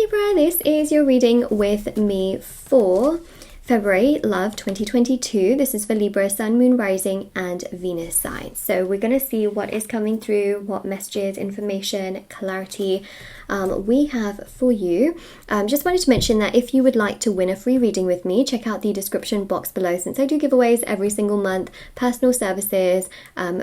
Libra, this is your reading with me for February, love 2022. This is for Libra, Sun, Moon, Rising, and Venus signs. So we're going to see what is coming through, what messages, information, clarity we have for you. Just wanted to mention that if you would like to win a free reading with me, check out the description box below, since I do giveaways every single month, personal services,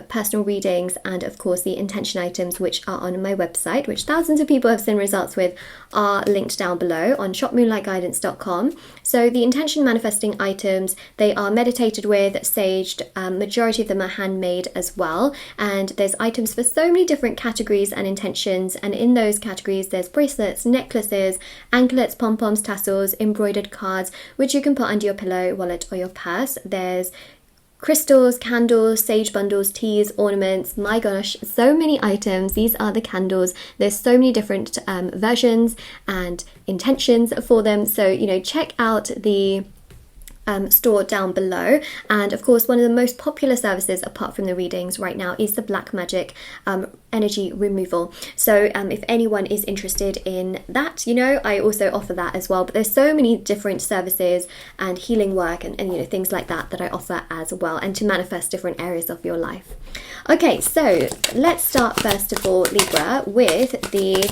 personal readings, and of course the intention items which are on my website, which thousands of people have seen results with, are linked down below on shopmoonlightguidance.com. So the intention manifesting items, they are meditated with, saged, majority of them are handmade as well, and there's items for so many different categories and intentions, and in those categories there's bracelets, necklaces, anklets, pom-poms, tassels, embroidered cards which you can put under your pillow, wallet, or your purse. There's crystals, candles, sage bundles, teas, ornaments. My gosh, so many items. These are the candles. There's so many different versions and intentions for them, so check out the store down below. And of course, one of the most popular services apart from the readings right now is the black magic energy removal. So if anyone is interested in that, I also offer that as well. But there's so many different services and healing work and things like that I offer as well, and to manifest different areas of your life. Okay, so let's start first of all, Libra, with the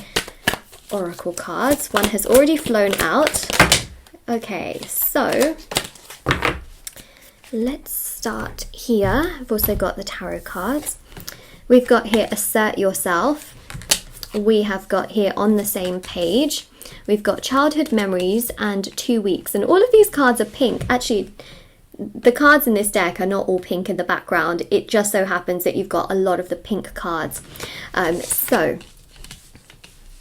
oracle cards. One has already flown out. Okay, so let's start here. I've also got the tarot cards. We've got here assert yourself. We have got here on the same page. We've got childhood memories and 2 weeks. And all of these cards are pink. Actually, the cards in this deck are not all pink in the background. It just so happens that you've got a lot of the pink cards. So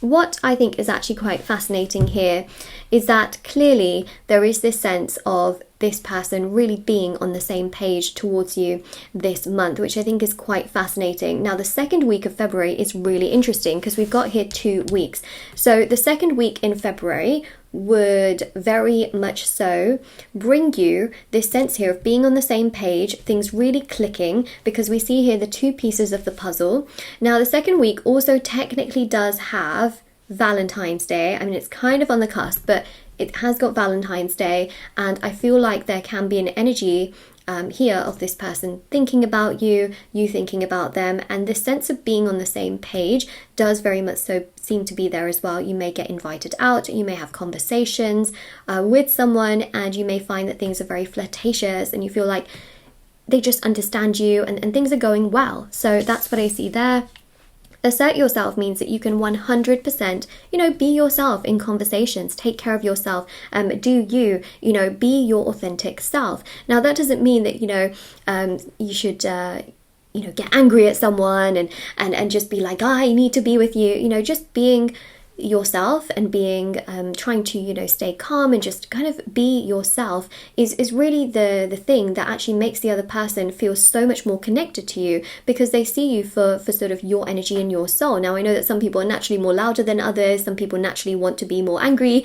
what I think is actually quite fascinating here is that clearly there is this sense of this person really being on the same page towards you this month, which I think is quite fascinating. Now, the second week of February is really interesting because we've got here 2 weeks. So the second week in February would very much so bring you this sense here of being on the same page, things really clicking, because we see here the 2 pieces of the puzzle. Now, the second week also technically does have Valentine's Day. I mean, it's kind of on the cusp, but it has got Valentine's Day, and I feel like there can be an energy here of this person thinking about you, you thinking about them, and this sense of being on the same page does very much so seem to be there as well. You may get invited out, you may have conversations with someone, and you may find that things are very flirtatious and you feel like they just understand you and things are going well. So that's what I see there. Assert yourself means that you can 100%, be yourself in conversations, take care of yourself, do you, be your authentic self. Now, that doesn't mean that, you should, get angry at someone and just be like, I need to be with you, just being yourself and being trying to stay calm and just kind of be yourself is really the thing that actually makes the other person feel so much more connected to you, because they see you for sort of your energy and your soul. Now, I know that some people are naturally more louder than others, some people naturally want to be more angry,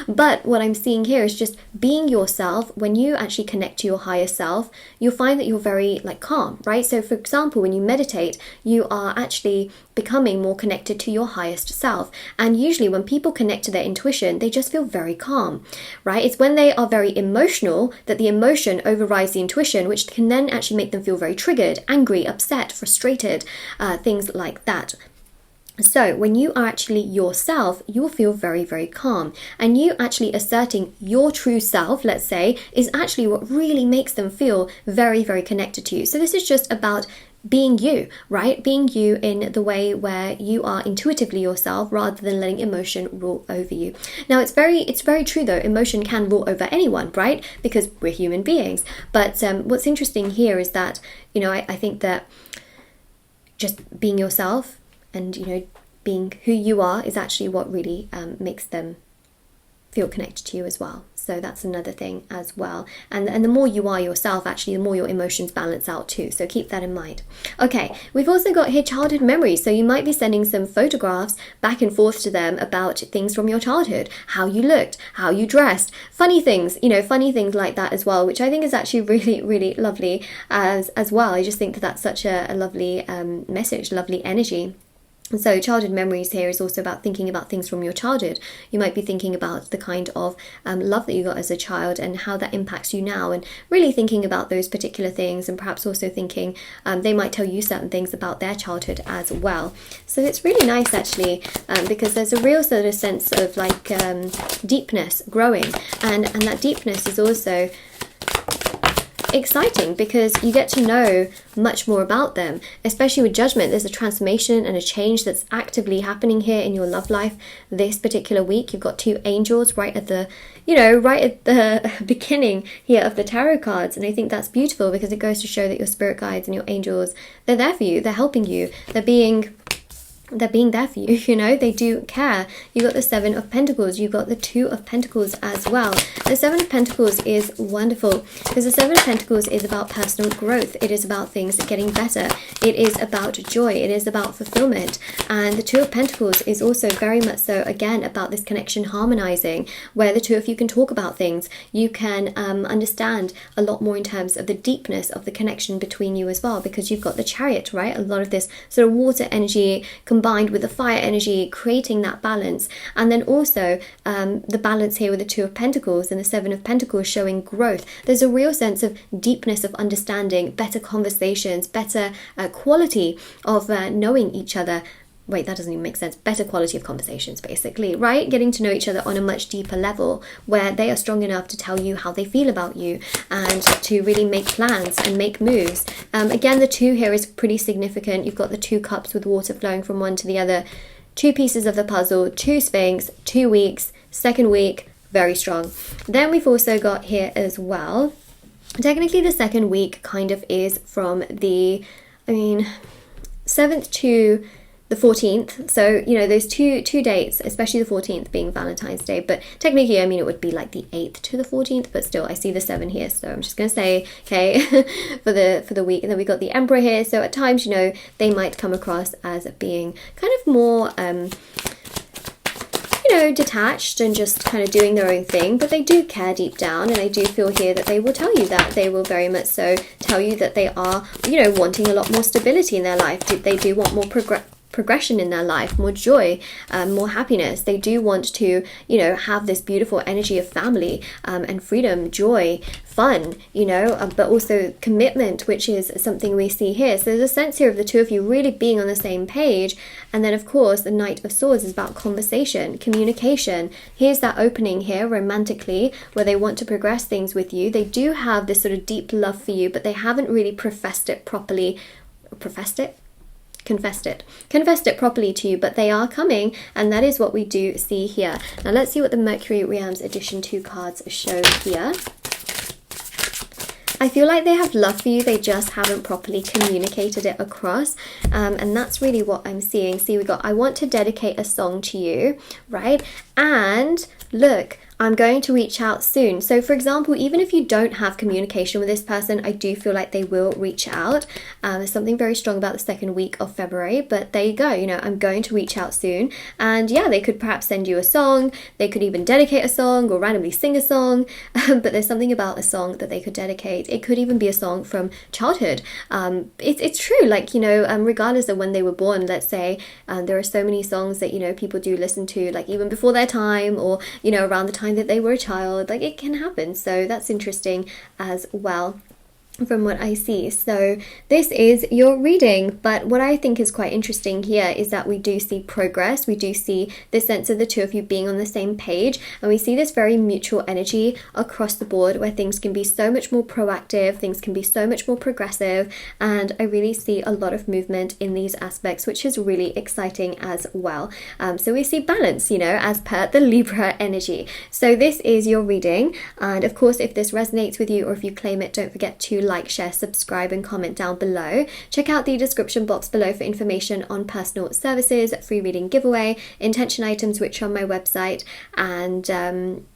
but what I'm seeing here is just being yourself. When you actually connect to your higher self, you'll find that you're very calm, right? So for example, when you meditate, you are actually becoming more connected to your highest self. And usually when people connect to their intuition, they just feel very calm, right? It's when they are very emotional that the emotion overrides the intuition, which can then actually make them feel very triggered, angry, upset, frustrated, things like that. So when you are actually yourself, you will feel very, very calm. And you actually asserting your true self, let's say, is actually what really makes them feel very, very connected to you. So this is just about being you, right? Being you in the way where you are intuitively yourself rather than letting emotion rule over you. Now, it's very true though, emotion can rule over anyone, right? Because we're human beings. But what's interesting here is that, I think that just being yourself and, being who you are is actually what really makes them feel connected to you as well. So that's another thing as well. And the more you are yourself, actually, the more your emotions balance out too. So keep that in mind. Okay, we've also got here childhood memories. So you might be sending some photographs back and forth to them about things from your childhood, how you looked, how you dressed, funny things like that as well, which I think is actually really, really lovely as well. I just think that that's such a lovely message, lovely energy. So childhood memories here is also about thinking about things from your childhood. You might be thinking about the kind of love that you got as a child and how that impacts you now, and really thinking about those particular things, and perhaps also thinking they might tell you certain things about their childhood as well. So it's really nice actually, because there's a real sort of sense of like deepness growing, and that deepness is also exciting because you get to know much more about them, especially with Judgment. There's a transformation and a change that's actively happening here in your love life this particular week. You've got two angels right at the beginning here of the tarot cards, and I think that's beautiful because it goes to show that your spirit guides and your angels, they're there for you, they're helping you, they're being there for you, you know, they do care. You got the Seven of Pentacles, you got the Two of Pentacles as well. The Seven of Pentacles is wonderful because the Seven of Pentacles is about personal growth. It is about things getting better. It is about joy. It is about fulfillment. And the Two of Pentacles is also very much so, again, about this connection harmonizing, where the two of you can talk about things. You can understand a lot more in terms of the deepness of the connection between you as well, because you've got the Chariot, right? A lot of this sort of water energy combined with the fire energy, creating that balance. And then also the balance here with the Two of Pentacles and the Seven of Pentacles showing growth. There's a real sense of deepness of understanding, better conversations, better quality of knowing each other. Wait, that doesn't even make sense. Better quality of conversations, basically, right? Getting to know each other on a much deeper level where they are strong enough to tell you how they feel about you and to really make plans and make moves. Again, the two here is pretty significant. You've got the two cups with water flowing from one to the other. Two pieces of the puzzle, two Sphinx, 2 weeks, second week, very strong. Then we've also got here as well, technically the second week kind of is from the, 7th to the 14th, so you know those two dates, especially the 14th being Valentine's Day, but technically it would be like the 8th to the 14th, but still I see the 7 here, so I'm just gonna say okay for the week. And then we got the Emperor here, so at times they might come across as being kind of more detached and just kind of doing their own thing, but they do care deep down, and I do feel here that they will tell you that. They will very much so tell you that they are wanting a lot more stability in their life. They do want more progression in their life, more joy, more happiness. They do want to have this beautiful energy of family and freedom, joy, fun, but also commitment, which is something we see here. So there's a sense here of the two of you really being on the same page. And then of course the Knight of Swords is about conversation, communication. Here's that opening here romantically where they want to progress things with you. They do have this sort of deep love for you, but they haven't really confessed it properly to you, but they are coming, and that is what we do see here. Now let's see what the Mercury Realms Edition 2 cards show here. I feel like they have love for you, they just haven't properly communicated it across, and that's really what I'm seeing. See, we got, I want to dedicate a song to you, right? And look, I'm going to reach out soon. So for example, even if you don't have communication with this person, I do feel like they will reach out. There's something very strong about the second week of February, but there you go, I'm going to reach out soon. And yeah, they could perhaps send you a song, they could even dedicate a song or randomly sing a song, but there's something about a song that they could dedicate. It could even be a song from childhood. It's true, like, regardless of when they were born, let's say, there are so many songs that, people do listen to, like even before their time, or, around the time that they were a child. Like, it can happen. So that's interesting as well from what I see. So this is your reading, but what I think is quite interesting here is that we do see progress. We do see the sense of the two of you being on the same page, and we see this very mutual energy across the board where things can be so much more proactive, things can be so much more progressive, and I really see a lot of movement in these aspects, which is really exciting as well. So we see balance, as per the Libra energy. So this is your reading, and of course if this resonates with you or if you claim it, don't forget to like, share, subscribe and comment down below. Check out the description box below for information on personal services, free reading giveaway, intention items which are on my website, and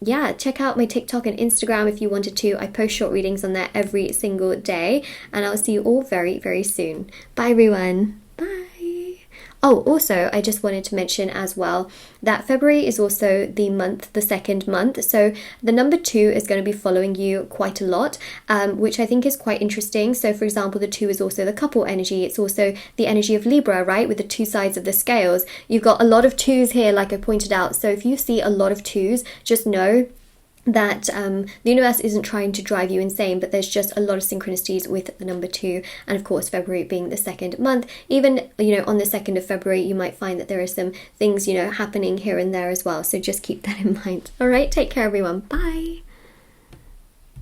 yeah, check out my TikTok and Instagram if you wanted to. I post short readings on there every single day, and I'll see you all very, very soon. Bye everyone. Bye. Oh, also, I just wanted to mention as well that February is also the second month. So the number 2 is going to be following you quite a lot, which I think is quite interesting. So for example, the 2 is also the couple energy. It's also the energy of Libra, right? With the 2 sides of the scales. You've got a lot of 2s here, like I pointed out. So if you see a lot of 2s, just know that the universe isn't trying to drive you insane, but there's just a lot of synchronicities with the number 2. And of course, February being the second month, even, you know, on the 2nd of February, you might find that there are some things, you know, happening here and there as well. So just keep that in mind. All right, take care, everyone. Bye.